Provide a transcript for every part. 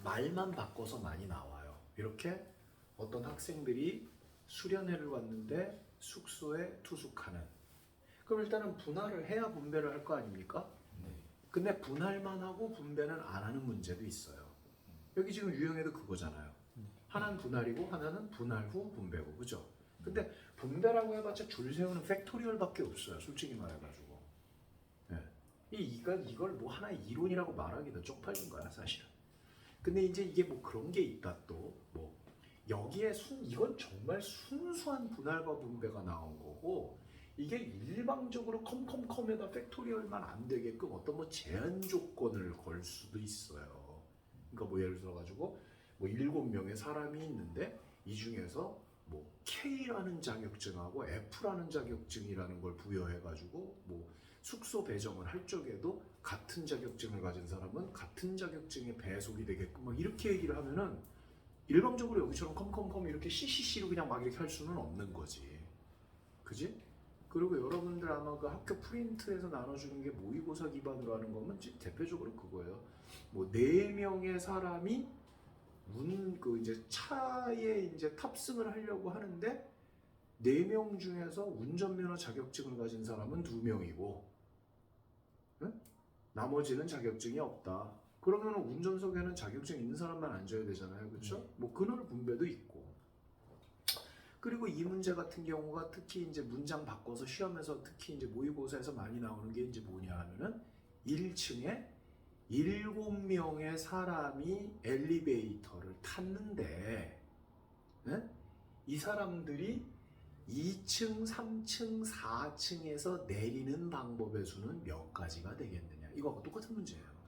말만 바꿔서 많이 나와요. 이렇게 어떤 학생들이 수련회를 왔는데 숙소에 투숙하는. 그럼 일단은 분할을 해야 분배를 할 거 아닙니까? 네. 근데 분할만 하고 분배는 안 하는 문제도 있어요. 여기 지금 유형에도 그거잖아요. 하나는 분할이고 하나는 분할 후 분배고, 그죠? 근데 분배라고 해봤자 줄 세우는 팩토리얼밖에 없어요. 솔직히 말해가지고. 네. 이걸 뭐 하나의 이론이라고 말하기도 쪽팔린 거야, 사실은. 근데 이제 이게 뭐 그런 게 있다 또 뭐 여기에 이건 정말 순수한 분할과 분배가 나온 거고, 이게 일방적으로 컴컴컴에다 팩토리얼만 안 되게끔 어떤 뭐 제한 조건을 걸 수도 있어요. 그러니까 뭐 예를 들어 가지고 뭐 7명의 사람이 있는데 이 중에서 뭐 K라는 자격증하고 F라는 자격증이라는 걸 부여해 가지고 뭐 숙소 배정을 할 적에도 같은 자격증을 가진 사람은 같은 자격증에 배속이 되게끔 막 이렇게 얘기를 하면은 일방적으로 여기처럼 컴컴컴 이렇게 CCC로 그냥 막 이렇게 할 수는 없는 거지. 그지? 그리고 여러분들 아마 그 학교 프린트에서 나눠주는 게 모의고사 기반으로 하는 거면 대표적으로 그거예요. 뭐 4명의 사람이 이제 차에 이제 탑승을 하려고 하는데 4명 중에서 운전면허 자격증을 가진 사람은 2명이고, 응? 나머지는 자격증이 없다. 그러면 운전석에는 자격증 있는 사람만 앉아야 되잖아요, 그렇죠? 뭐 그런 분배도 있고. 그리고 이 문제 같은 경우가 특히 이제 문장 바꿔서 시험에서 특히 이제 모의고사에서 많이 나오는 게 이제 뭐냐 하면은 1층에 7명의 사람이 엘리베이터를 탔는데, 네? 이 사람들이 2층, 3층, 4층에서 내리는 방법의 수는 몇 가지가 되겠느냐. 이거하고 똑같은 문제예요.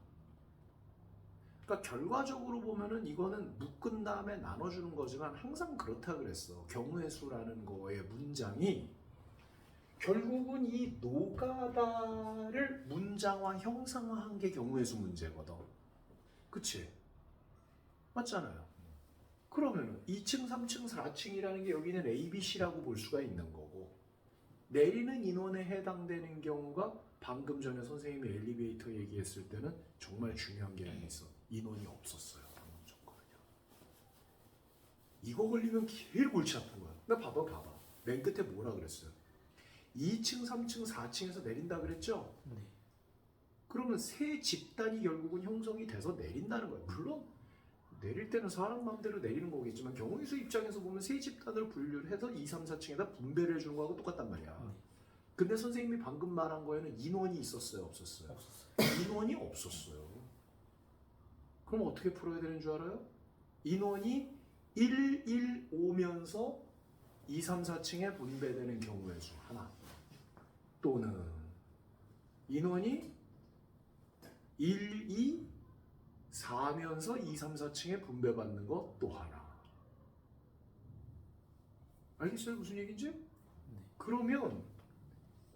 그러니까 결과적으로 보면은 이거는 묶은 다음에 나눠주는 거지만 항상 그렇다 그랬어. 경우의 수라는 거의 문장이 결국은 이 노가다를 문장화, 형상화한 게 경우의 수 문제거든. 그치? 맞잖아요. 그러면은 2층, 3층, 4층이라는 게 여기는 A, B, C라고 볼 수가 있는 거고, 내리는 인원에 해당되는 경우가 방금 전에 선생님이 엘리베이터 얘기했을 때는 정말 중요한 게 있어. 인원이 없었어요. 이거 걸리면 제일 골치 아픈 거야. 나 봐봐. 맨 끝에 뭐라 그랬어요? 2층, 3층, 4층에서 내린다 그랬죠? 네. 그러면 세 집단이 결국은 형성이 돼서 내린다는 거예요. 물론 내릴 때는 사람 마음대로 내리는 거겠지만 경우의 수 입장에서 보면 세 집단을 분류를 해서 2, 3, 4층에다 분배를 해주는 거하고 똑같단 말이야. 근데 선생님이 방금 말한 거에는 인원이 있었어요? 없었어요? 인원이 없었어요. 그럼 어떻게 풀어야 되는 줄 알아요? 인원이 1, 1 오면서 2, 3, 4층에 분배되는 경우의 수 하나, 또는 인원이 1, 2, 4면서 2, 3, 4층에 분배받는 것 또 하나. 알겠어요? 무슨 얘기인지? 네. 그러면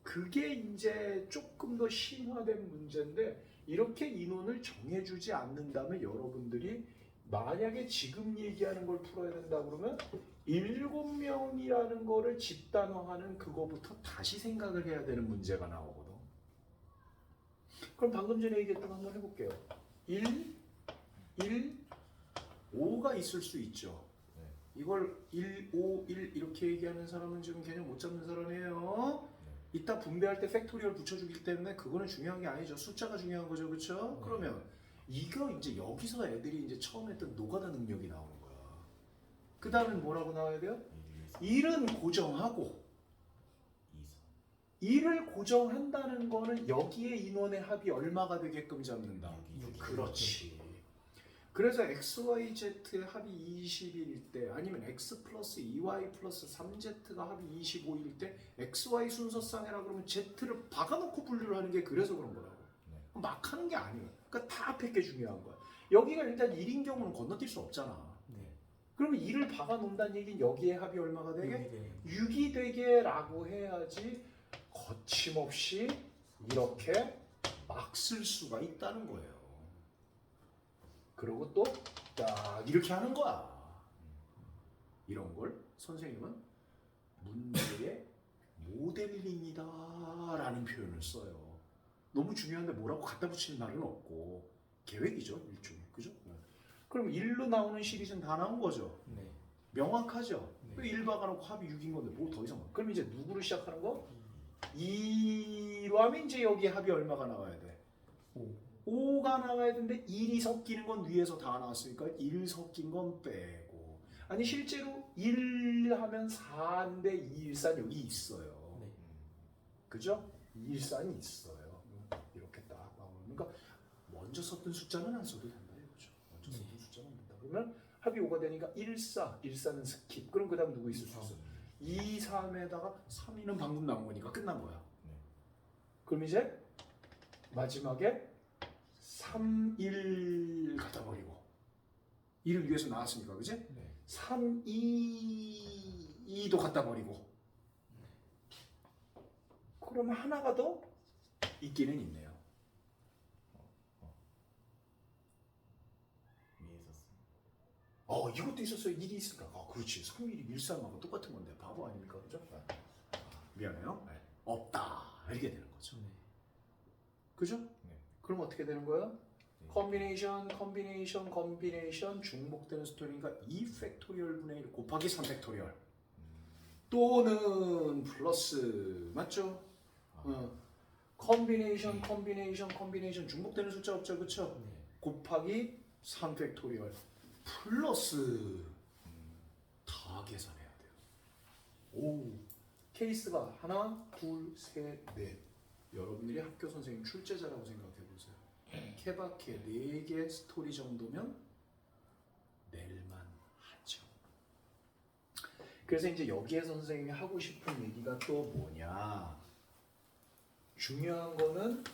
그게 이제 조금 더 심화된 문제인데, 이렇게 인원을 정해주지 않는다면 여러분들이 만약에 지금 얘기하는 걸 풀어야 된다 그러면 7명이라는 거를 집단화하는 그거부터 다시 생각을 해야 되는 문제가 나오거든. 그럼 방금 전에 얘기했던 거 한번 해볼게요. 1, 5가 있을 수 있죠. 이걸 1, 5, 1 이렇게 얘기하는 사람은 지금 개념 못 잡는 사람이에요. 이따 분배할 때 팩토리얼 붙여주기 때문에 그거는 중요한 게 아니죠. 숫자가 중요한 거죠, 그렇죠? 그러면 이거 이제 여기서 애들이 이제 처음 했던 노가다 능력이 나오는 거야. 그 다음엔 뭐라고 나와야 돼요? 1은 고정하고, 1을 고정한다는 거는 여기에 인원의 합이 얼마가 되게끔 잡는다. 그렇지. 그래서 XYZ의 합이 20일 때, 아니면 X 플러스 2Y 플러스 3Z가 합이 25일 때 XY 순서상이라 그러면 Z를 박아놓고 분류를 하는 게 그래서 그런 거라고. 막 하는 게 아니에요. 그러니까 다 앞에 게 중요한 거야. 여기가 일단 1인 경우는 건너뛸 수 없잖아. 네. 그러면 1을 박아놓는다는 얘기는 여기에 합이 얼마가 되게? 6이 되게 라고 해야지 거침없이 이렇게 막 쓸 수가 있다는 거예요. 그리고 또 딱 이렇게 하는 거야. 이런 걸 선생님은 문제의 모델링이다 라는 표현을 써요. 너무 중요한데 뭐라고 갖다 붙이는 말은 없고, 계획이죠, 일종의. 그죠? 그럼 1로 나오는 시리즈는 다 나온 거죠. 네. 명확하죠. 네. 1 박아놓고 합이 6인 건데 뭐 더 이상. 그럼 이제 누구로 시작하는 거? 2로 하면 이제 여기 합이 얼마가 나와야 돼? 5가 나와야 되는데 1이 섞이는 건 위에서 다 나왔으니까 1 섞인 건 빼고. 아니 실제로 1 하면 4인데 214 여기 있어요. 네. 그죠? 214는 있어요. 이렇게 딱 나오는. 그러니까 먼저 썼던 숫자는 안 써도 된다 이거죠. 먼저 썼던 숫자는 안 된다. 그러면 합이 5가 되니까 14, 14는 스킵. 그럼 그 다음 누구 있을 수 있어? 2, 3에다가 3, 2는 방금 나온 거니까 끝난 거야. 그럼 이제 마지막에 3, 1 갖다 버리고 1을 위해서 나왔으니까 그지? 네. 3, 2, 2도 갖다 버리고 그러면 하나가 더 있기는 있네요. 위에 있었어요. 이것도 있었어요. 1이 있으니까. 그렇지. 3, 1이 1, 3하고 똑같은 건데 바보 아닙니까? 그죠? 미안해요. 네. 없다. 이렇게 되는 거죠. 네. 그죠? 네. 그럼 어떻게 되는 거야? 네. 컨비네이션 중복되는 스토리니까 2 팩토리얼 분의 1 곱하기 3 팩토리얼 또는 플러스 맞죠? 컨비네이션 중복되는 숫자 없죠, 그렇죠? 네. 곱하기 3 팩토리얼 플러스 다 계산해야 돼요. 오, 케이스가 하나, 둘, 셋, 넷. 여러분들이 학교 선생님 출제자라고 생각해 보세요. 케바케 4개 스토리 정도면 낼만 하죠. 그래서 이제 여기에서 선생님이 하고 싶은 얘기가 또 뭐냐? 중요한 거는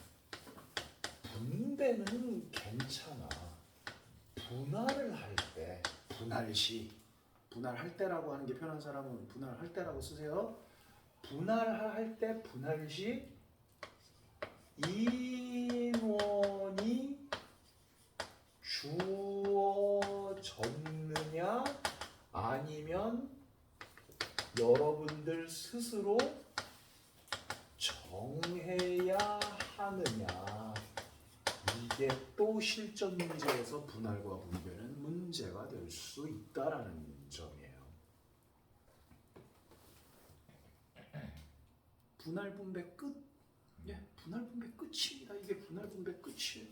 분배는 괜찮아. 분할을 할 때, 분할할 때라고 하는 게 편한 사람은 분할할 때라고 쓰세요. 분할할 때 분할시 인원이 주어졌느냐 아니면 여러분들 스스로 정해야 하느냐 이게 또 실전 문제에서 분할과 분배는 문제가 될 수 있다라는 점이에요. 분할 분배 끝. 예, 분할 분배 끝입니다. 이게 분할 분배 끝이에요.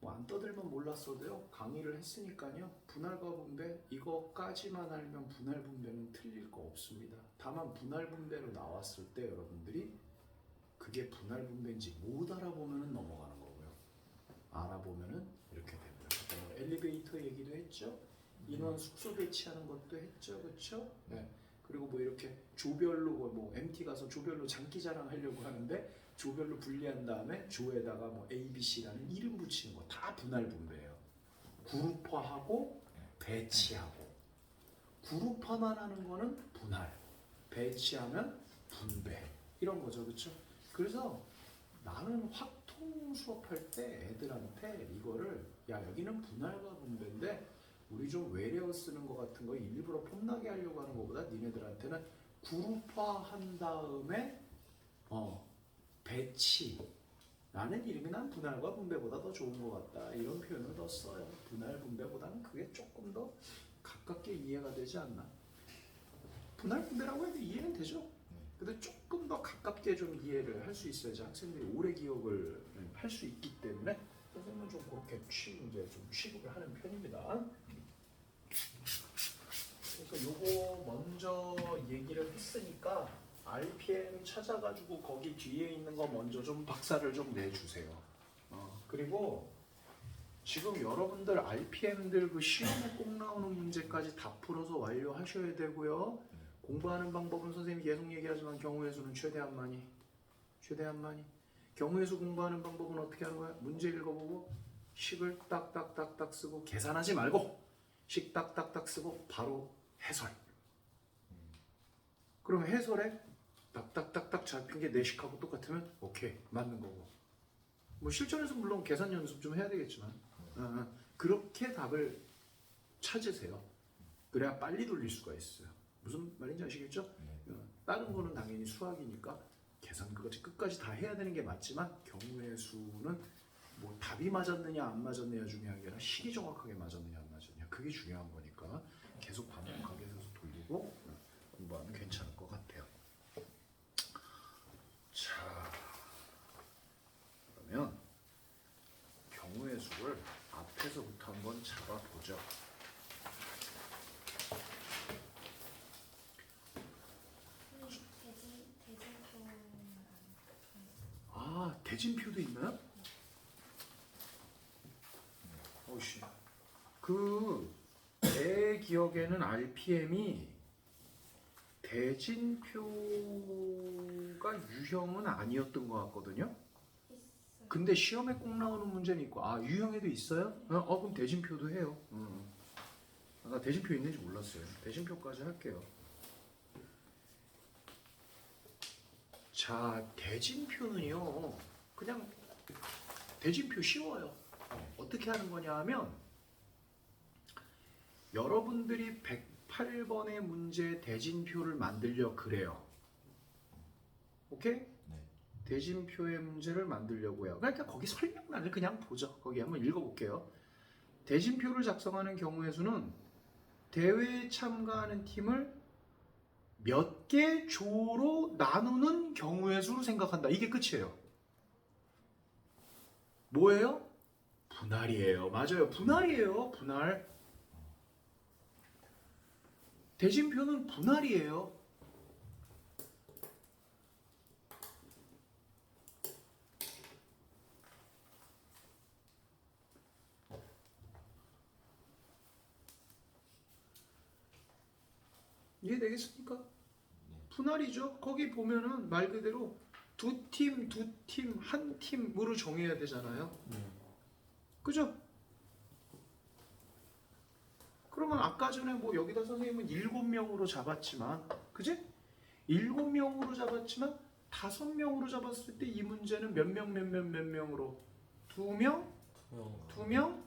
뭐 안 떠들면 몰랐어도요. 강의를 했으니까요. 분할과 분배 이거까지만 알면 분할 분배는 틀릴 거 없습니다. 다만 분할 분배로 나왔을 때 여러분들이 그게 분할 분배인지 못 알아보면은 넘어가는 거고요. 알아보면은 이렇게 됩니다. 엘리베이터 얘기도 했죠. 인원 숙소 배치하는 것도 했죠, 그렇죠? 네. 그리고 뭐 이렇게 조별로 뭐 MT 가서 조별로 장기자랑 하려고 하는데 조별로 분리한 다음에 조에다가 뭐 A, B, C라는 이름 붙이는 거 다 분할 분배예요. 그룹화하고 배치하고 그룹화만 하는 거는 분할, 배치하면 분배 이런 거죠, 그렇죠? 그래서 나는 확통 수업할 때 애들한테 이거를 야 여기는 분할과 분배인데 우리 좀 외래어 쓰는 거 같은 거 일부러 폼나게 하려고 하는 것보다 니네들한테는 그룹화한 다음에 배치 라는 이름이 난 분할과 분배보다 더 좋은 것 같다 이런 표현을 더 써요. 분할 분배보다는 그게 조금 더 가깝게 이해가 되지 않나. 분할 분배라고 해도 이해는 되죠. 근데 조금 더 가깝게 좀 이해를 할 수 있어야지 학생들이 오래 기억을 할 수 있기 때문에 선생님은 좀 그렇게 이제 좀 취급을 하는 편입니다. 그러니까 요거 먼저 얘기를 했으니까 RPM 찾아가지고 거기 뒤에 있는 거 먼저 좀 박사를 좀 내주세요. 그리고 지금 여러분들 RPM들 그 시험에 꼭 나오는 문제까지 다 풀어서 완료하셔야 되고요. 공부하는 방법은 선생님이 계속 얘기하지만 경우의 수는 최대한 많이. 경우의 수 공부하는 방법은 어떻게 하는 거야? 문제 읽어보고 식을 딱딱딱딱 쓰고 계산하지 말고 식 딱딱딱 쓰고 바로 해설. 그럼 해설에 딱딱딱딱 잡힌 게 내식하고 똑같으면 오케이 맞는 거고. 뭐 실전에서 물론 계산 연습 좀 해야 되겠지만 그렇게 답을 찾으세요. 그래야 빨리 돌릴 수가 있어요. 무슨 말인지 아시겠죠? 다른 거는 당연히 수학이니까 계산 계산 끝까지 다 해야 되는 게 맞지만 경우의 수는 뭐 답이 맞았느냐 안 맞았느냐 중요한 게 아니라 시기 정확하게 맞았느냐 안 맞았느냐 그게 중요한 거니까 계속 반복하게 해서 돌리고 공부하면 괜찮을 것 같아요. 자, 그러면 경우의 수를 앞에서부터 한번 잡아보죠. 아, 대진표도 있나요? 어이씨. 내 기억에는 RPM이 대진표가 유형은 아니었던 것 같거든요. 근데 시험에 꼭 나오는 문제는 있고, 아 유형에도 있어요? 그럼 대진표도 해요. 나 대진표 있는지 몰랐어요. 대진표까지 할게요. 자, 대진표는요, 그냥 대진표 쉬워요. 어떻게 하는 거냐 하면, 여러분들이 108번의 문제 대진표를 만들려 그래요. 오케이? 네. 대진표의 문제를 만들려고요. 그러니까 거기 설명란을 그냥 보죠. 거기 한번 읽어볼게요. 대진표를 작성하는 경우의 수는 대회에 참가하는 팀을 몇 개 조로 나누는 경우의 수로 생각한다. 이게 끝이에요. 뭐예요? 분할이에요. 맞아요. 분할이에요. 분할. 대진표는 분할이에요. 이해되겠습니까? 분할이죠. 거기 보면은 말 그대로 두 팀, 한 팀으로 정해야 되잖아요. 그죠? 그러면 아까 전에 뭐 여기다 선생님은 7명으로 잡았지만, 그지? 7명으로 잡았지만 5명으로 잡았을 때 이 문제는 몇 명으로? 2명? 2명?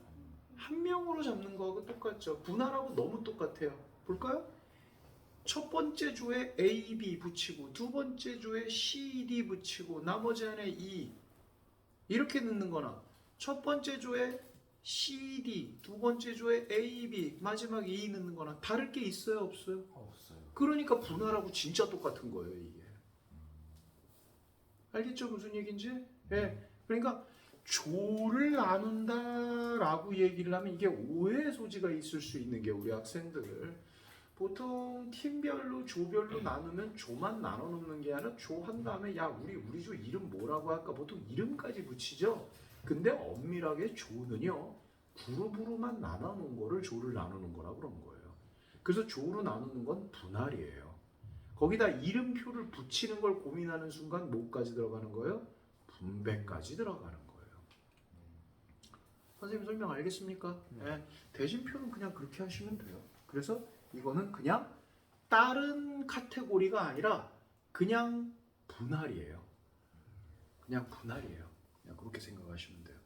1명으로 잡는 거하고 똑같죠. 분할하고 너무 똑같아요. 볼까요? 첫 번째 조에 A, B 붙이고 두 번째 조에 C, D 붙이고 나머지 안에 E 이렇게 넣는 거나 첫 번째 조에 C, D 두 번째 조에 A, B 마지막에 E 넣는 거나 다를 게 있어요? 없어요? 없어요. 그러니까 분할하고 진짜 똑같은 거예요 이게. 알겠죠? 무슨 얘기인지? 예. 그러니까 조를 나눈다라고 얘기를 하면 이게 오해의 소지가 있을 수 있는 게 우리 학생들 보통 팀별로 조별로 나누면 조만 나눠 놓는 게 아니라 조 한 다음에 야 우리 조 이름 뭐라고 할까 보통 이름까지 붙이죠. 근데 엄밀하게 조는요 그룹으로만 나눠 놓은 거를 조를 나누는 거라고 그런 거예요. 그래서 조로 나누는 건 분할이에요. 거기다 이름표를 붙이는 걸 고민하는 순간 뭐까지 들어가는 거예요? 분배까지 들어가는 거예요. 선생님 설명 알겠습니까? 네. 대진표는 그냥 그렇게 하시면 돼요. 그래서 이거는 그냥 다른 카테고리가 아니라 그냥 분할이에요. 그냥 분할이에요. 그냥 그렇게 생각하시면 돼요.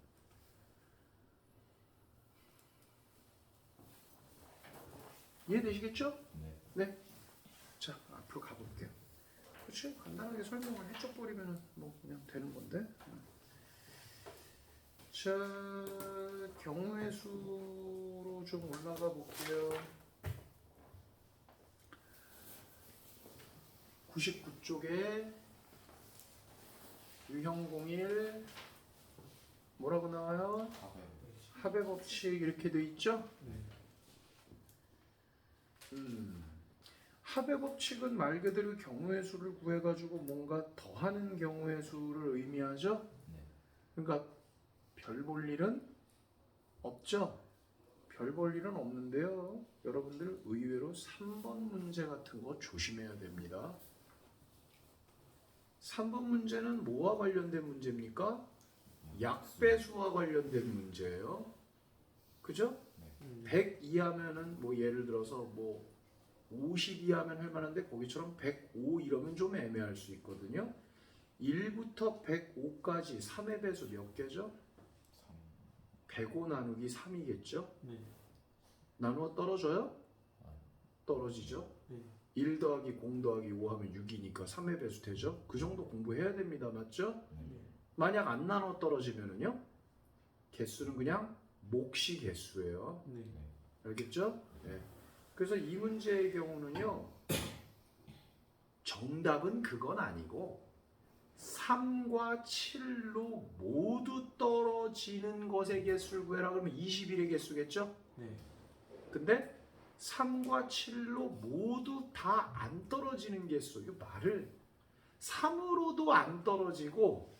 이해되시겠죠? 네. 자, 앞으로 가볼게요. 그렇지? 간단하게 설명을 해줘버리면 뭐 그냥 되는 건데. 자, 경우의 수로 좀 올라가 볼게요. 99쪽에 유형 01 뭐라고 나와요? 합의 법칙 이렇게 돼 있죠? 합의 법칙은 말 그대로 경우의 수를 구해가지고 뭔가 더하는 경우의 수를 의미하죠? 그러니까 별 볼 일은 없죠? 별 볼 일은 없는데요. 여러분들 의외로 3번 문제 같은 거 조심해야 됩니다. 3번 문제는 뭐와 관련된 문제입니까? 약배수와 관련된 문제예요. 그죠? 100 이하면은 뭐 예를 들어서 뭐 50 이하면 할 만한데 거기처럼 105 이러면 좀 애매할 수 있거든요. 1부터 105까지 3의 배수 몇 개죠? 105 나누기 3이겠죠? 나누어 떨어져요? 떨어지죠? 1 더하기 0 더하기 5 하면 6이니까 3의 배수 되죠? 그 정도 공부해야 됩니다. 맞죠? 만약 안 나눠 떨어지면은요, 개수는 그냥 몫이 개수예요. 네. 알겠죠? 네. 그래서 이 문제의 경우는요, 정답은 그건 아니고 3과 7로 모두 떨어지는 것의 개수를 구해라 그러면 21의 개수겠죠? 네. 근데 3과 7로 모두 다 안 떨어지는 개수, 이 말을 3으로도 안 떨어지고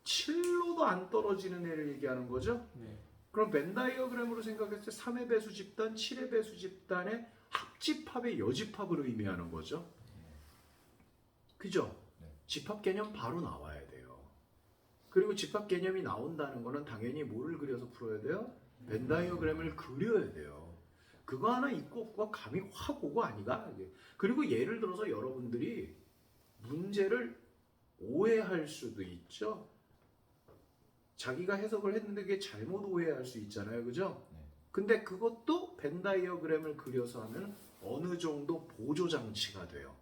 7로도 안 떨어지는 애를 얘기하는 거죠. 네. 그럼 벤 다이어그램으로 생각했을 때 3의 배수 집단, 7의 배수 집단의 합집합의 여집합을 의미하는 거죠. 그죠? 집합 개념 바로 나와야 돼요. 그리고 집합 개념이 나온다는 거는 당연히 뭐를 그려서 풀어야 돼요? 벤 다이어그램을 그려야 돼요. 그거 하나 있고 없고가 감이 확 오고 아니가. 그리고 예를 들어서 여러분들이 문제를 오해할 수도 있죠. 자기가 해석을 했는데 그게 잘못 오해할 수 있잖아요. 그죠? 근데 그것도 벤 다이어그램을 그려서 하면 어느 정도 보조 장치가 돼요.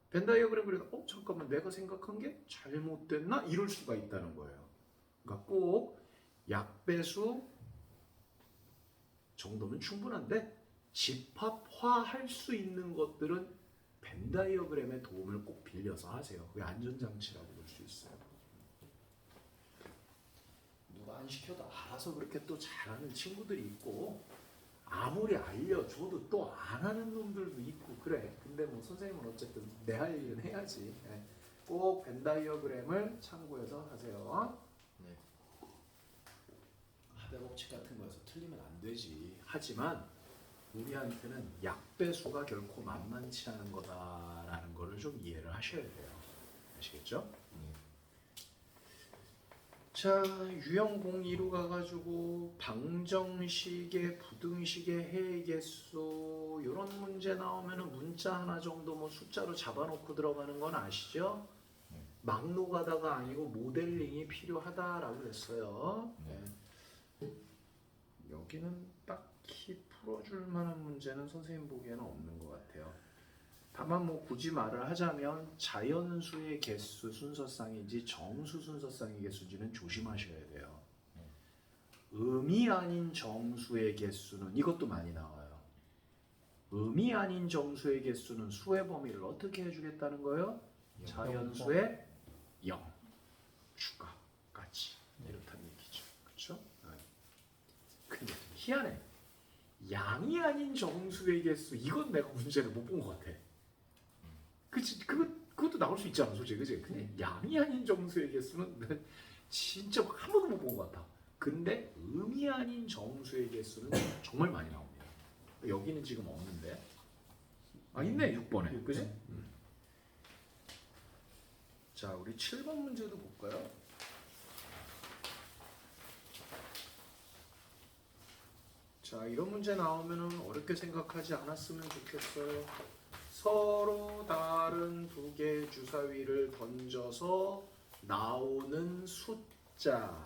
벤 다이어그램 그려서 잠깐만 내가 생각한 게 잘못됐나? 이럴 수가 있다는 거예요. 그러니까 꼭 약배수 정도는 충분한데 집합화할 수 있는 것들은 벤 다이어그램의 도움을 꼭 빌려서 하세요. 그게 안전장치라고 볼 수 있어요. 누가 안 시켜도 알아서 그렇게 또 잘하는 친구들이 있고 아무리 알려줘도 또 안 하는 놈들도 있고 그래. 근데 뭐 선생님은 어쨌든 내 할 일은 해야지. 꼭 벤 다이어그램을 참고해서 하세요. 네. 하대 법칙 같은 거에서 틀리면 안 되지. 하지만 우리한테는 약배수가 결코 만만치 않은 거다라는 거를 좀 이해를 하셔야 돼요. 아시겠죠? 자, 유형 02로 가가지고 방정식의 부등식의 해의 개수 이런 문제 나오면은 문자 하나 정도 뭐 숫자로 잡아놓고 들어가는 건 아시죠? 막노가다가 아니고 모델링이 필요하다라고 했어요. 네. 여기는 딱히 풀어줄 만한 문제는 선생님 보기에는 없는 것 같아요. 다만 뭐 굳이 말을 하자면 자연수의 개수 순서쌍인지 정수 순서쌍의 개수인지는 조심하셔야 돼요. 음이 아닌 정수의 개수는 이것도 많이 나와요. 음이 아닌 정수의 개수는 수의 범위를 어떻게 해주겠다는 거예요? 자연수의 0 추가까지 이렇다는 얘기죠. 그렇죠? 근데 희한해. 양이 아닌 정수의 개수 이건 내가 문제를 못 본 것 같아. 그치, 그것도 나올 수 있잖아, 솔직히, 그치? 근데 양이 아닌 정수의 개수는 진짜 한 번도 못 본 것 같아. 근데 음이 아닌 정수의 개수는 정말 많이 나옵니다. 여기는 지금 없는데. 아, 있네, 6번에. 그치? 자, 우리 7번 문제도 볼까요? 자, 이런 문제 나오면 어렵게 생각하지 않았으면 좋겠어요. 서로 다른 두 개의 주사위를 던져서 나오는 숫자,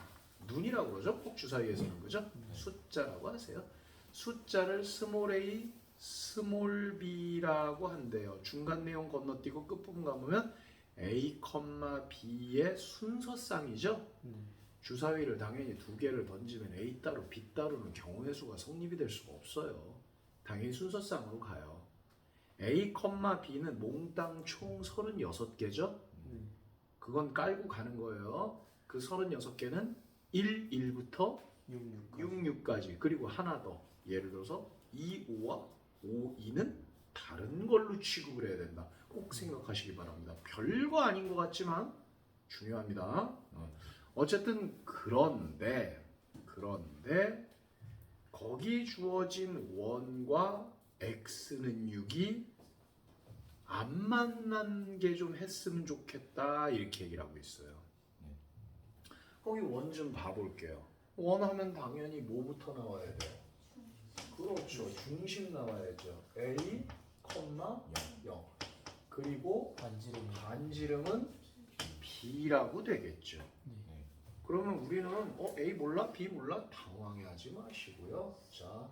눈이라고 그러죠? 꼭 주사위에서는 그죠? 숫자라고 하세요. 숫자를 스몰 a, 스몰 b라고 한대요. 중간 내용 건너뛰고 끝부분 가보면 a, b의 순서쌍이죠? 주사위를 당연히 두 개를 던지면 a 따로 b 따로는 경우의 수가 성립이 될 수가 없어요. 당연히 순서쌍으로 가요. A, B는 몽땅 총 36개죠? 그건 깔고 가는 거예요. 그 36개는 1, 1부터 66까지. 그리고 하나 더. 예를 들어서 2, 5와 5, 2는 다른 걸로 취급을 해야 된다. 꼭 생각하시기 바랍니다. 별거 아닌 것 같지만 중요합니다. 어쨌든 그런데 거기 주어진 원과 x는 6이 안 만난 게 좀 했으면 좋겠다 이렇게 얘기를 하고 있어요. 거기 원 좀 봐볼게요. 원 하면 당연히 뭐부터 나와야 돼요? 그렇죠. 중심 나와야죠. A, 0. 그리고 반지름은 B라고 되겠죠. 그러면 우리는 A 몰라? B 몰라? 당황해하지 마시고요. 자,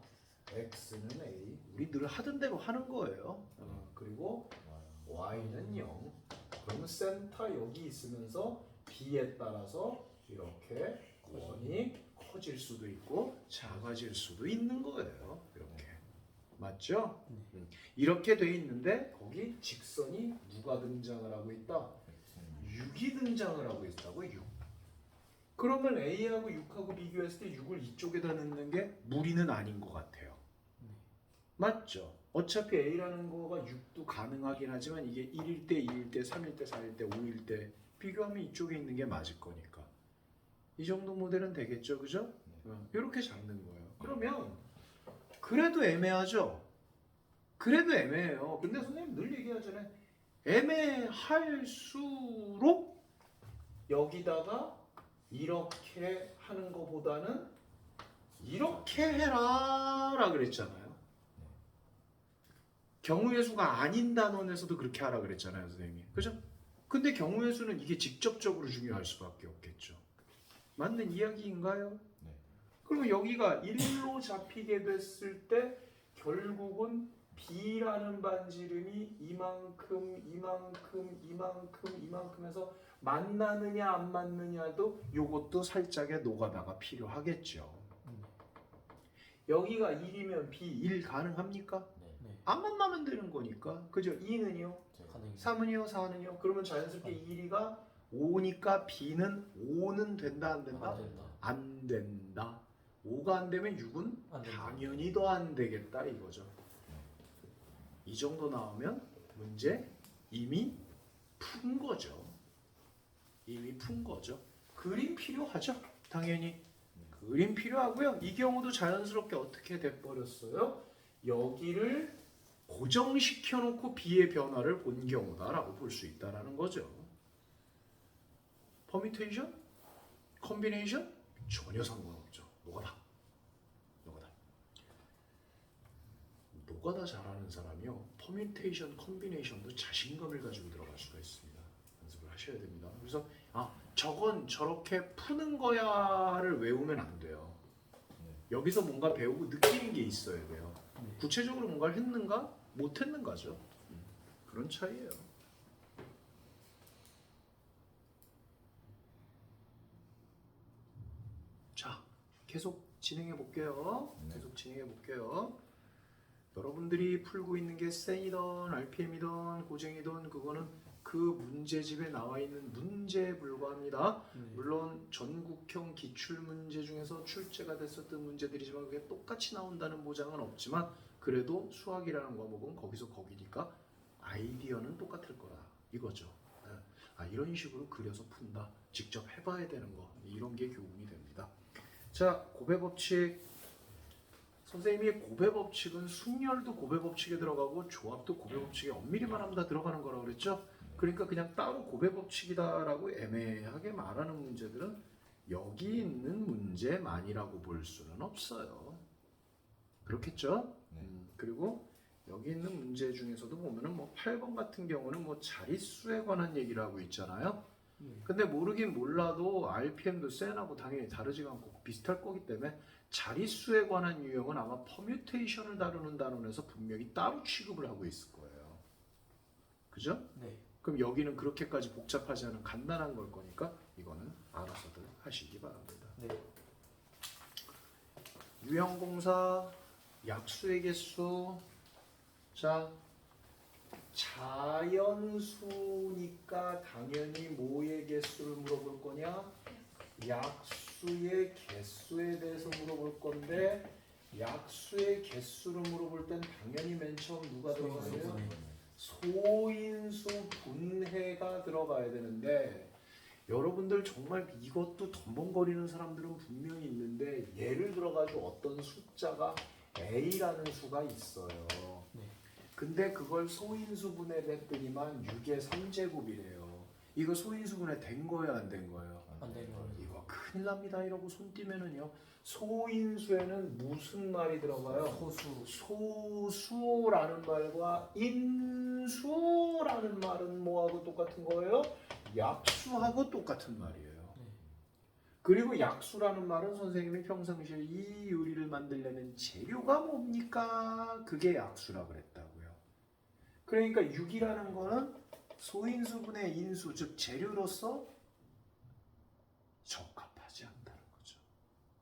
x는 a. 우리 늘 하던 대로 하는 거예요. 그리고 y는 0. 그러면 센터 여기 있으면서 b에 따라서 이렇게 원이 커질 수도 있고 작아질 수도 있는 거예요. 이렇게. 맞죠? 이렇게 돼 있는데 거기 직선이 누가 등장을 하고 있다? 6이 등장을 하고 있다고. 6. 그러면 A하고 6하고 비교했을 때 6을 이쪽에다 넣는 게 무리는 아닌 것 같아요. 맞죠? 어차피 A라는 거가 6도 가능하긴 하지만 이게 1일 때, 2일 때, 3일 때, 4일 때, 5일 때 비교하면 이쪽에 있는 게 맞을 거니까. 이 정도 모델은 되겠죠, 그죠? 이렇게 잡는 거예요. 그러면 그래도 애매하죠? 그래도 애매해요. 근데 선생님 늘 얘기하잖아요. 애매할수록 여기다가 이렇게 하는 것보다는 이렇게 해라 라 그랬잖아요. 경우의 수가 아닌 단원에서도 그렇게 하라 그랬잖아요, 선생님이. 그죠? 근데 경우의 수는 이게 직접적으로 중요할 수밖에 없겠죠. 맞는 이야기인가요? 네. 그러면 여기가 1로 잡히게 됐을 때 결국은 B라는 반지름이 이만큼, 이만큼, 이만큼, 이만큼 해서 만나느냐 안 맞느냐도 요것도 살짝의 노가다가 필요하겠죠. 여기가 1이면 B 1 가능합니까? 네. 안 만나면 되는 거니까. 그죠? 2는요? 가능해요. 3은요? 4는요? 그러면 자연스럽게 1이가 5니까 B는 5는 된다 안 된다? 안 된다. 안 된다. 5가 안 되면 6은 안 된다. 당연히 더 안 되겠다 이거죠. 이 정도 나오면 문제 이미 푼 거죠. 이미 푼 거죠. 그림 필요하죠. 당연히. 그림 필요하고요. 이 경우도 자연스럽게 어떻게 돼버렸어요? 여기를 고정시켜 놓고 B의 변화를 본 경우다라고 볼 수 있다라는 거죠. 퍼뮤테이션? 컴비네이션? 전혀 상관없죠. 노가다. 노가다. 노가다 잘하는 사람이요. 퍼뮤테이션, 컴비네이션도 자신감을 가지고 들어갈 수가 있습니다. 연습을 하셔야 됩니다. 그래서 저건 저렇게 푸는 거야를 외우면 안 돼요. 여기서 뭔가 배우고 느끼는 게 있어야 돼요. 구체적으로 뭔가를 했는가? 못 했는가죠. 그런 차이예요. 자, 계속 진행해 볼게요. 계속 진행해 볼게요. 여러분들이 풀고 있는 게 센이든 RPM이든 고쟁이든 그거는 그 문제집에 나와 있는 문제에 불과합니다. 물론 전국형 기출문제 중에서 출제가 됐었던 문제들이지만 그게 똑같이 나온다는 보장은 없지만 그래도 수학이라는 과목은 거기서 거기니까 아이디어는 똑같을 거라 이거죠. 이런 식으로 그려서 푼다. 직접 해봐야 되는 거 이런 게 교훈이 됩니다. 자, 고배 법칙. 선생님이 고배 법칙은 순열도 고배 법칙에 들어가고 조합도 고배 법칙에 엄밀히 말하면 다 들어가는 거라고 그랬죠. 그러니까 그냥 따로 고배 법칙이다라고 애매하게 말하는 문제들은 여기 있는 문제만이라고 볼 수는 없어요. 그렇겠죠? 그리고 여기 있는 문제 중에서도 보면은 뭐 8번 같은 경우는 뭐 자릿수에 관한 얘기를 하고 있잖아요. 근데 모르긴 몰라도 RPM도 센하고 당연히 다르지가 않고 비슷할 거기 때문에 자릿수에 관한 유형은 아마 퍼뮤테이션을 다루는 단원에서 분명히 따로 취급을 하고 있을 거예요. 그죠? 네. 그럼 여기는 그렇게까지 복잡하지 않은 간단한 걸 거니까 이거는 알아서들 하시기 바랍니다. 네. 유형공사, 약수의 개수. 자, 자연수니까 당연히 뭐의 개수를 물어볼 거냐? 약수의 개수에 대해서 물어볼 건데 약수의 개수를 물어볼 땐 당연히 맨 처음 누가 들어가요? 소인수 분해가 들어가야 되는데 여러분들 정말 이것도 덤벙거리는 사람들은 분명히 있는데 예를 들어가지고 어떤 숫자가 A라는 수가 있어요. 근데 그걸 소인수분해 됐더니만 6의 3제곱이래요. 이거 소인수분해 된 거예요, 안 된 거예요? 안 된 거예요. 이거 큰일 납니다. 이러고 손 띄면은요. 소인수에는 무슨 말이 들어가요? 소수라는 말과 인수라는 말은 뭐하고 똑같은 거예요? 약수하고 똑같은 말이에요. 그리고 약수라는 말은 선생님이 평상시에 이 요리를 만들려면 재료가 뭡니까? 그게 약수라고 그랬다고요. 그러니까 6이라는 거는 소인수분의 인수, 즉 재료로서 적합하지 않다는 거죠.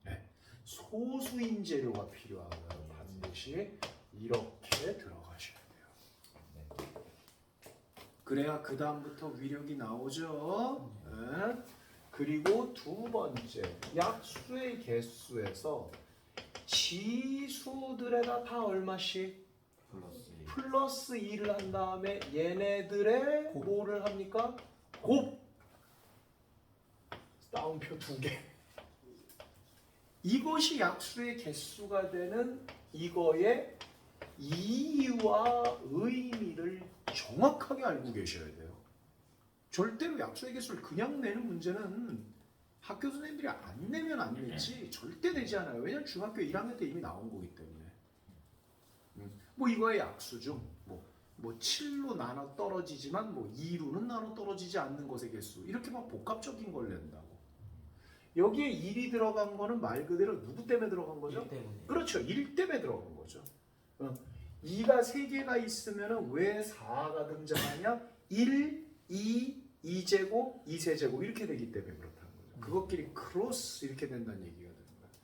네. 소수인 재료가 필요하고요. 반드시 이렇게 들어가셔야 돼요. 그래야 그 다음부터 위력이 나오죠. 네. 그리고 두 번째, 약수의 개수에서 지수들에다 다 얼마씩? 플러스 2를 한 다음에 얘네들의 뭐를 합니까? 곱! 따옴표 2개. 이것이 약수의 개수가 되는 이거의 이유와 의미를 정확하게 알고 계셔야 돼요. 절대로 약수의 개수를 그냥 내는 문제는 학교 선생님들이 안 내면 안 냈지 절대 되지 않아요. 왜냐면 중학교 1학년 때 이미 나온 거기 때문에. 뭐 이거의 약수죠. 뭐 7로 나눠 떨어지지만 뭐 2로는 나눠 떨어지지 않는 것의 개수. 이렇게 막 복합적인 걸 낸다고. 여기에 1이 들어간 거는 말 그대로 누구 때문에 들어간 거죠? 1 때문에. 그렇죠. 1 때문에 들어간 거죠. 2가 3개가 있으면 왜 4가 등장하냐? 1, 2, 2제곱, 2세제곱 이렇게 되기 때문에 그렇다는 거죠. 그것끼리 크로스 이렇게 된다는 얘기가 되는 거예요.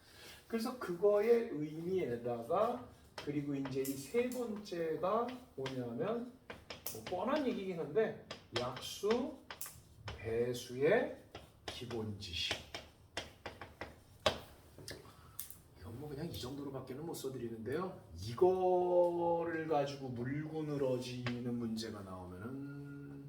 그래서 그거의 의미에다가 그리고 이제 이 세 번째가 뭐냐면 뭐 뻔한 얘기긴 한데 약수, 배수의 기본 지식. 이건 뭐 그냥 이 정도로밖에는 못 써드리는데요. 이거를 가지고 물고 늘어지는 문제가 나오면은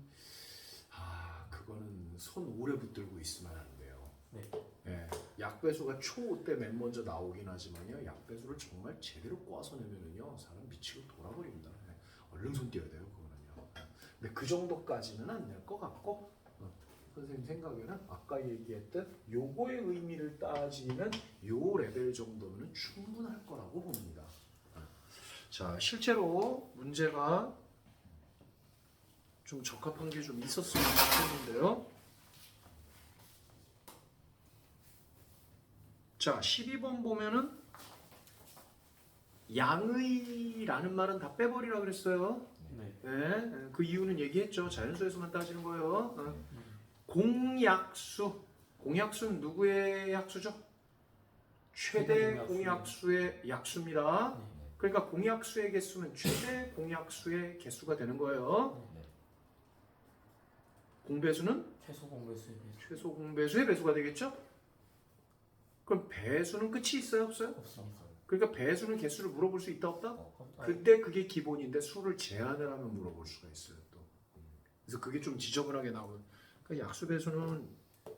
그거는 손 오래 붙들고 있으면 안 돼요. 네. 예, 약배수가 초 때 맨 먼저 나오긴 하지만요. 약배수를 정말 제대로 꽈서 내면은요 사람 미치고 돌아버립니다. 예, 얼른 손 띄어야 돼요 그거는요. 근데 그 정도까지는 안 될 것 같고 선생님 생각에는 아까 얘기했던 요거의 의미를 따지는 요 레벨 정도면 충분할 거라고 봅니다. 자, 실제로 문제가 좀 적합한 게 좀 있었으면 좋겠는데요. 자, 12번 보면은 양의라는 말은 다 빼버리라 그랬어요. 네. 네, 그 이유는 얘기했죠. 자연수에서만 따지는 거예요. 공약수. 공약수는 누구의 약수죠? 최대 공약수의 약수입니다. 네. 그러니까 공약수의 개수는 최대 공약수의 개수가 되는 거예요. 공배수는 최소 공배수의 배수. 최소 공배수의 배수가 되겠죠? 그럼 배수는 끝이 있어요, 없어요? 없습니다. 그러니까 배수는 개수를 물어볼 수 있다, 없다? 아, 그때 그게 기본인데 수를 제한을 하면 물어볼 수가 있어요, 또. 그래서 그게 좀 지저분하게 나오면. 그러니까 약수 배수는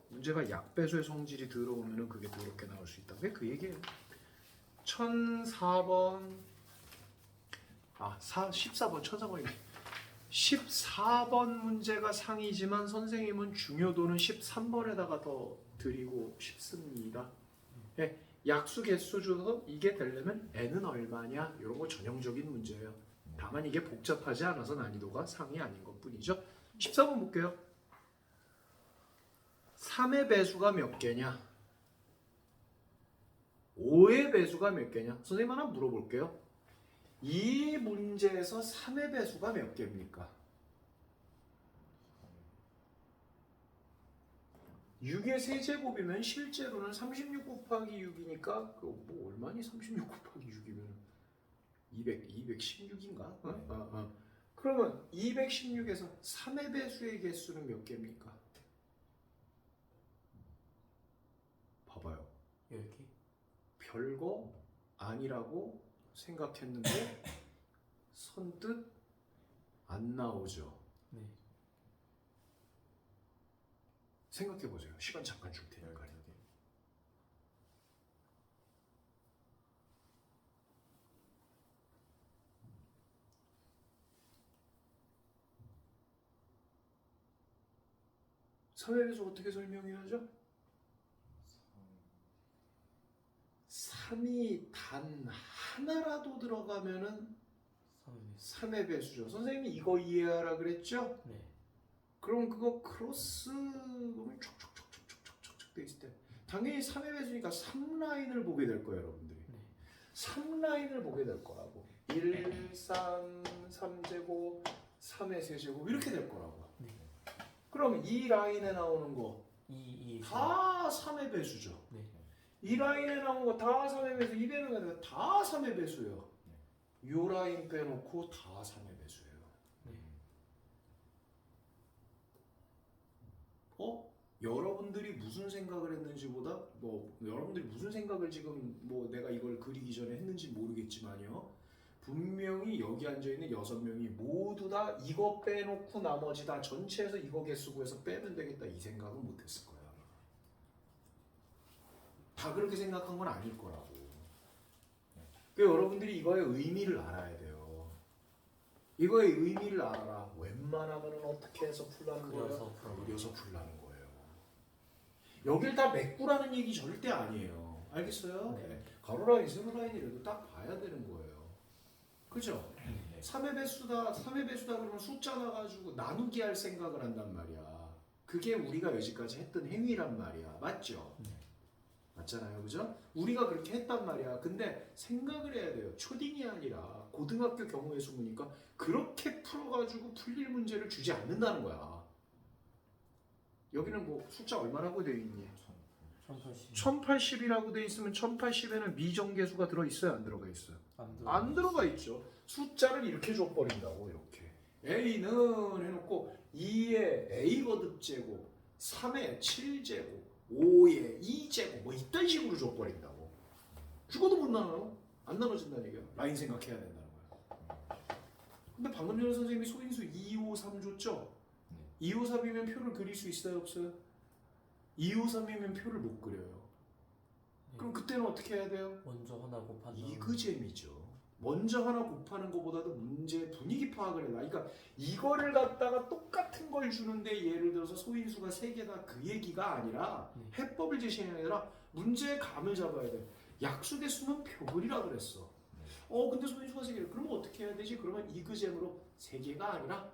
문제가 약배수의 성질이 들어오면은 그게 더럽게 나올 수 있다. 왜 그 얘기예요? 1004번 14번 1004번이네. 14번 문제가 상이지만 선생님은 중요도는 13번에다가 더 드리고 싶습니다. 예, 약수 개수 중에서 이게 되려면 n은 얼마냐 이런 거 전형적인 문제예요. 다만 이게 복잡하지 않아서 난이도가 상이 아닌 것 뿐이죠. 14번 볼게요. 3의 배수가 몇 개냐? 5의 배수가 몇 개냐? 선생님 하나 물어볼게요. 이 문제에서 3의 배수가 몇 개입니까? 6의 세제곱이면 실제로는 36 곱하기 6이니까 뭐 얼마니 36 곱하기 6이면 216인가? 그러면 216에서 3의 배수의 개수는 몇 개입니까? 봐봐요. 10개? 별거 아니라고 생각했는데 선뜻 안 나오죠. 네. 생각해보세요. 시간 잠깐 줄 테니까요. 3의 배수 어떻게 설명해야죠? 3이 단 하나라도 들어가면은 3의 배수죠. 선생님이 이거 이해하라 그랬죠? 네. 그럼 그거 크로스 보면 촉촉촉촉촉촉촉 돼 있을 때 당연히 3의 배수니까 3라인을 보게 될 거예요, 여러분들이. 네. 3라인을 보게 될 거라고. 1, 3, 3제곱, 3의 세제곱 이렇게 될 거라고. 네. 그럼 이 라인에 나오는 거 2 다 3의 배수죠. 네. 이 라인에 나온 거 다 3의 배수, 이 배는 다 3의 배수예요. 요 라인 빼놓고 다 3의 배수예요. 네. 여러분들이 무슨 생각을 했는지보다 여러분들이 무슨 생각을 지금 내가 이걸 그리기 전에 했는지 모르겠지만요. 분명히 여기 앉아 있는 6명이 모두 다 이거 빼놓고 나머지 다 전체에서 이거 개수 구해서 빼면 되겠다 이 생각은 못했을 거야. 다 그렇게 생각한 건 아닐 거라고. 그러니까 여러분들이 이거의 의미를 알아야 돼요. 이거의 의미를 알아라. 웬만하면 어떻게 해서 풀라는 거예요? 그려서 풀라는 거예요. 여길 다 메꾸라는 얘기 절대 아니에요. 알겠어요? 네. 가로라인, 세로라인이라도 딱 봐야 되는 거예요. 그죠? 3의 배수다, 3의 배수다 그러면 숫자 나가지고 나누기 할 생각을 한단 말이야. 그게 우리가 여지까지 했던 행위란 말이야. 맞죠? 네. 맞잖아요. 그죠? 우리가 그렇게 했단 말이야. 근데 생각을 해야 돼요. 초딩이 아니라 고등학교 경우의 수무니까 그렇게 풀어가지고 풀릴 문제를 주지 않는다는 거야. 여기는 뭐 숫자 얼마라고 되어 있니? 1080 1080이라고 되어 있으면 1080에는 미정계수가 들어있어요? 안 들어가 있어요? 안 들어가 있죠. 숫자를 이렇게 줘버린다고. 이렇게 A는 해놓고 2의 A 거듭제곱 3의 7제곱 5의 2제곱 뭐 이딴 식으로 줘버린다고. 죽어도 못 나눠요. 안 나눠진다는 얘기야. 라인 생각해야 된다는 거야. 근데 방금 전에 선생님이 소인수 2, 5, 3 줬죠? 2, 5, 3이면 표를 그릴 수 있어요? 없어요? 2, 5, 3이면 표를 못 그려요. 네. 그럼 그때는 어떻게 해야 돼요? 먼저 하나 곱하는 이그잼이죠. 먼저 하나 곱하는 것보다도 문제 분위기 파악을 해라. 그러니까 이거를 갖다가 똑같은 걸 주는데 예를 들어서 소인수가 3개다 그 얘기가 아니라 해법을 제시해야 아니라 문제의 감을 잡아야 돼. 약수대수는 표글이라 그랬어. 근데 소인수가 3개. 그러면 어떻게 해야 되지? 그러면 이그잼으로 3개가 아니라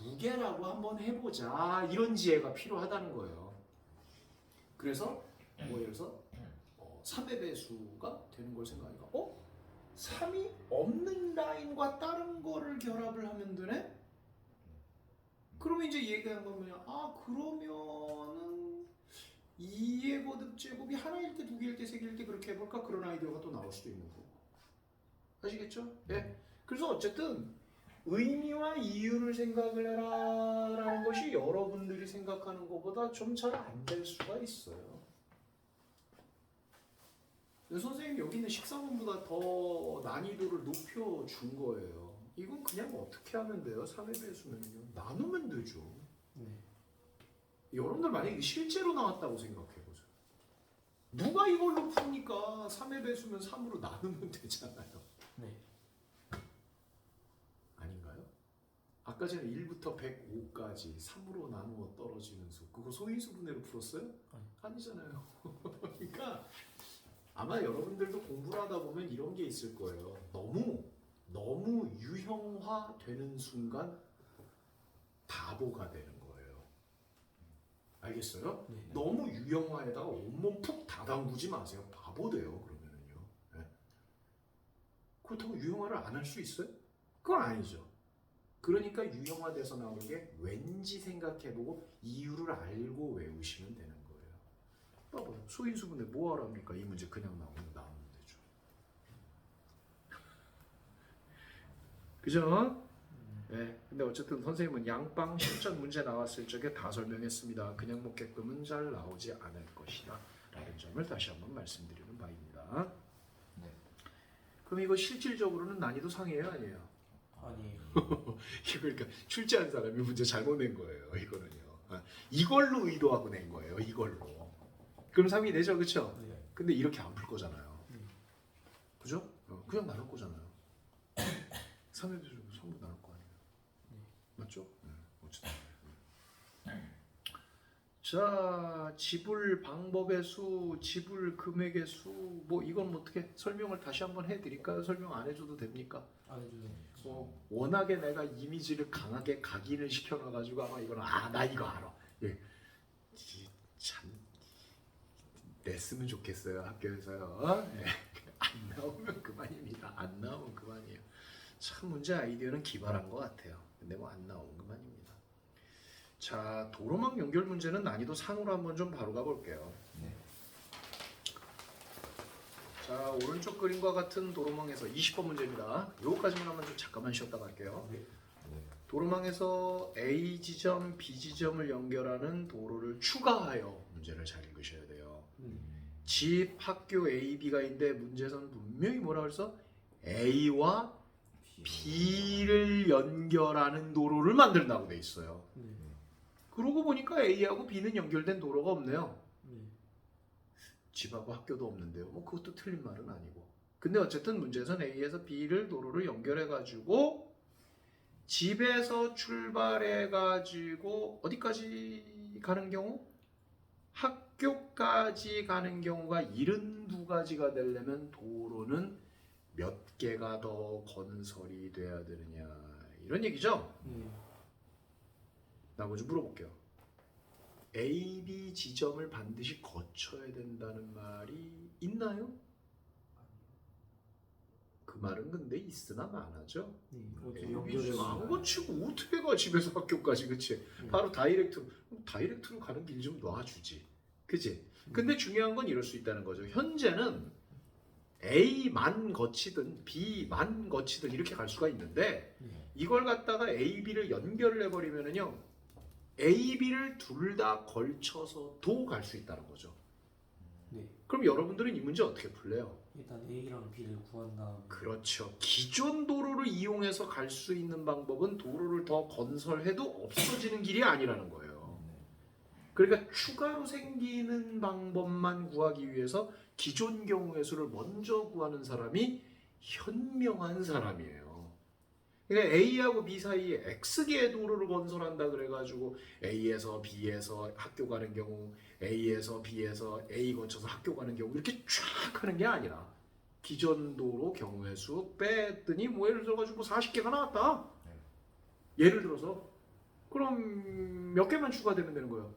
2개라고 한번 해보자. 이런 지혜가 필요하다는 거예요. 그래서 예를 들어서 3의 배수가 되는 걸 생각하니까 3이 없는 라인과 다른 거를 결합을 하면 되네? 그러면 이제 얘기한 거면 그러면은 2의 거듭제곱이 하나일 때, 2개일 때, 3개일 때 그렇게 해볼까? 그런 아이디어가 또 나올 수도 있는 거고. 아시겠죠? 네. 그래서 어쨌든 의미와 이유를 생각을 해라라는 것이 여러분들이 생각하는 것보다 좀 잘 안 될 수가 있어요. 선생님이 여기 있는 식사문보다 더 난이도를 높여준 거예요. 이건 그냥 어떻게 하면 돼요? 3의 배수면요. 나누면 되죠. 네. 여러분들 만약에 실제로 나왔다고 생각해보죠. 누가 이걸로 푸니까 3의 배수면 3으로 나누면 되잖아요. 네. 아닌가요? 아까 전에 1부터 105까지 3으로 나누어 떨어지는 수 그거 소인수 분해로 풀었어요? 아니잖아요. 그러니까 아마 여러분들도 공부를 하다 보면 이런 게 있을 거예요. 너무 유형화 되는 순간 바보가 되는 거예요. 알겠어요? 네. 너무 유형화에다가 온몸 푹 다 담그지 마세요. 바보 돼요. 그러면은요. 네. 그렇다고 유형화를 안 할 수 있어요? 그건 아니죠. 그러니까 유형화돼서 나오는 게 왠지 생각해보고 이유를 알고 외우시면 되는 거예요. 봐봐요. 소인수분해 뭐하러 합니까? 이 문제 그냥 나오면 되죠. 그죠? 네. 근데 어쨌든 선생님은 양방 실전 문제 나왔을 적에 다 설명했습니다. 그냥 먹게끔은 잘 나오지 않을 것이다. 라는 점을 다시 한번 말씀드리는 바입니다. 네. 그럼 이거 실질적으로는 난이도 상이에요? 아니에요? 아니에요. 그러니까 출제한 사람이 문제 잘못 낸 거예요. 이거는요. 이걸로 의도하고 낸 거예요. 이걸로. 그럼 3이 되죠, 그렇죠? 네. 근데 이렇게 안 풀 거잖아요. 그죠? 그냥 나눌 거잖아요. 3의 배수 3으로 나눌 거 아니에요. 맞죠? 어쨌든. 자, 지불 방법의 수, 지불 금액의 수, 뭐 이건 어떻게 설명을 다시 한번 해드릴까요? 설명 안 해줘도 됩니까? 안 해주세요. 워낙에 내가 이미지를 강하게 각인을 시켜놔가지고 아마 이거는 나 이거 알아. 예. 참 냈으면 좋겠어요 학교에서요. 네. 안 나오면 그만입니다. 안 나오면 그만이에요. 참 문제 아이디어는 기발한 것 같아요. 근데 뭐 안 나오면 그만입니다. 자, 도로망 연결 문제는 난이도 상으로 한번 좀 바로 가볼게요. 네. 자, 오른쪽 그림과 같은 도로망에서 20번 문제입니다. 요거까지만 하면 좀 잠깐만 쉬었다 갈게요. 네. 도로망에서 A 지점, B 지점을 연결하는 도로를 추가하여 문제를 잘 읽으셔야 돼요. 집, 학교 A, B가 있는데 문제에서는 분명히 뭐라 그랬어? A와 B를 연결하는 도로를 만든다고 돼 있어요. 네. 그러고 보니까 A하고 B는 연결된 도로가 없네요. 네. 집하고 학교도 없는데요. 뭐 그것도 틀린 말은 아니고. 근데 어쨌든 문제에서는 A에서 B를 도로를 연결해 가지고 집에서 출발해 가지고 어디까지 가는 경우? 학교까지 가는 경우가 72가지가 되려면 도로는 몇 개가 더 건설이 돼야 되느냐 이런 얘기죠. 네. 나 먼저 물어볼게요. A, B 지점을 반드시 거쳐야 된다는 말이 있나요? 그 말은 근데 있으나 마나죠. 네. A, B 지점 안 거치고 어떻게 가 집에서 학교까지, 그치? 네. 바로 다이렉트로 가는 길 좀 놔주지, 그치? 근데 중요한 건 이럴 수 있다는 거죠. 현재는 A만 거치든 B만 거치든 이렇게 갈 수가 있는데 네. 이걸 갖다가 A, B를 연결을 해버리면은요, A, B를 둘 다 걸쳐서도 갈 수 있다는 거죠. 네. 그럼 여러분들은 이 문제 어떻게 풀래요? 일단 A랑 B를 구한 다음. 그렇죠. 기존 도로를 이용해서 갈 수 있는 방법은 도로를 더 건설해도 없어지는 길이 아니라는 거예요. 그러니까 추가로 생기는 방법만 구하기 위해서 기존 경우의 수를 먼저 구하는 사람이 현명한 사람이에요. 그러니까 A하고 B 사이에 X개의 도로를 건설한다 그래가지고 A에서 B에서 학교 가는 경우, A에서 B에서 A 거쳐서 학교 가는 경우 이렇게 쫙 하는 게 아니라 기존 도로 경우의 수 뺐더니 뭐 예를 들어가지고 뭐 40개가 나왔다. 예를 들어서 그럼 몇 개만 추가되면 되는 거예요?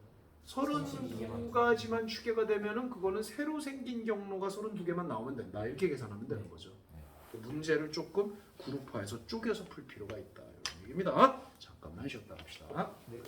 32가지만 추가가 되면은 그거는 새로 생긴 경로가 32개만 나오면 된다. 이렇게 계산하면 되는 거죠. 문제를 조금 그룹화해서 쪼개서 풀 필요가 있다. 이런 얘기입니다. 잠깐만 쉬었다 합시다. 네.